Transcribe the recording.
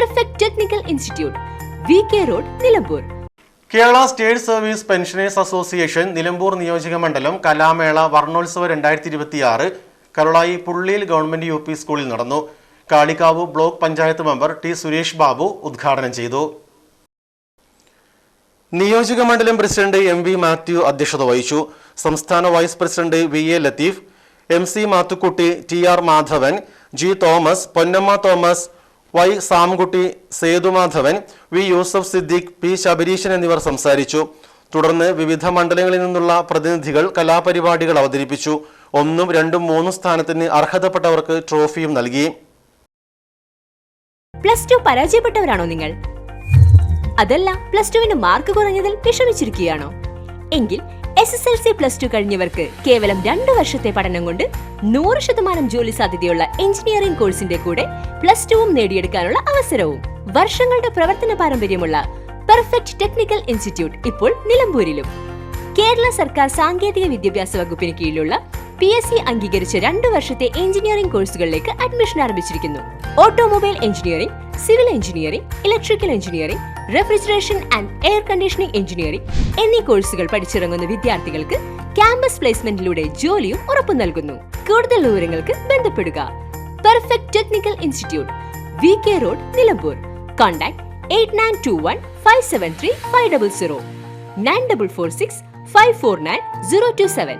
Perfect technical institute, VK road, Nilambur. Kerala state service pensioners association Nilambur നിയോജക മണ്ഡലം കലാമേള വർണ്ണോത്സവ 2026 Karulai പുള്ളിയിൽ government UP സ്കൂളിൽ നടന്നു. Kalikavu block panchayat member T. Suresh Babu ഉദ്ഘാടനം ചെയ്തു. നിയോജക മണ്ഡലം പ്രസിഡന്റ് MV മാത്യു അധ്യക്ഷത വഹിച്ചു. സംസ്ഥാന vice president VA Latheef, MC Mathukutty, TR Madhavan, G. Thomas, Ponnamma Thomas, Y. Samkutty, Sethumadhavan, V. Yusuf Siddique, P. Sabareesan എന്നിവർ സംസാരിച്ചു. തുടർന്ന് വിവിധ മണ്ഡലങ്ങളിൽ നിന്നുള്ള പ്രതിനിധികൾ കലാപരിപാടികൾ അവതരിപ്പിച്ചു. 1, 2, 3 സ്ഥാനത്തിന് അർഹതപ്പെട്ടവർക്ക് ട്രോഫിയും നൽകി. +2 പരാജയപ്പെട്ടവരാണോ നിങ്ങൾ? അതല്ല +2 മാർക്ക് കുറഞ്ഞതിൽ വിഷമിച്ചിരിക്കുകയാണോ? എങ്കിൽ SSLC +2 കഴിഞ്ഞവർക്ക് കേവലം 2 വർഷത്തെ പഠനം കൊണ്ട് 100% ജോലി സാധ്യതയുള്ള എഞ്ചിനീയറിംഗ് കോഴ്സിന്റെ കൂടെ +2 നേടിയെടുക്കാനുള്ള അവസരവും. വർഷങ്ങളുടെ പ്രവർത്തന പാരമ്പര്യമുള്ള പെർഫെക്റ്റ് ടെക്നിക്കൽ ഇൻസ്റ്റിറ്റ്യൂട്ട് ഇപ്പോൾ നിലമ്പൂരിലും. കേരള സർക്കാർ സാങ്കേതിക വിദ്യാഭ്യാസ വകുപ്പിന് കീഴിലുള്ള PSC അംഗീകരിച്ച 2 വർഷത്തെ എഞ്ചിനീയറിംഗ് കോഴ്സുകളിലേക്ക് അഡ്മിഷൻ ആരംഭിച്ചിരിക്കുന്നു. Automobile engineering, civil engineering, electrical engineering, refrigeration and air conditioning engineering എന്നീ കോഴ്സുകൾ പഠിച്ചിറങ്ങുന്ന വിദ്യാർത്ഥികൾക്ക് ക്യാമ്പസ് പ്ലേസ്മെന്റിലൂടെ ജോലിയും ഉറപ്പു നൽകുന്നു. കൂടുതൽ വിവരങ്ങൾക്ക് ബന്ധപ്പെടുക. Perfect technical institute, VK road, Nilambur. Contact 8921 573 500 9446 549 027.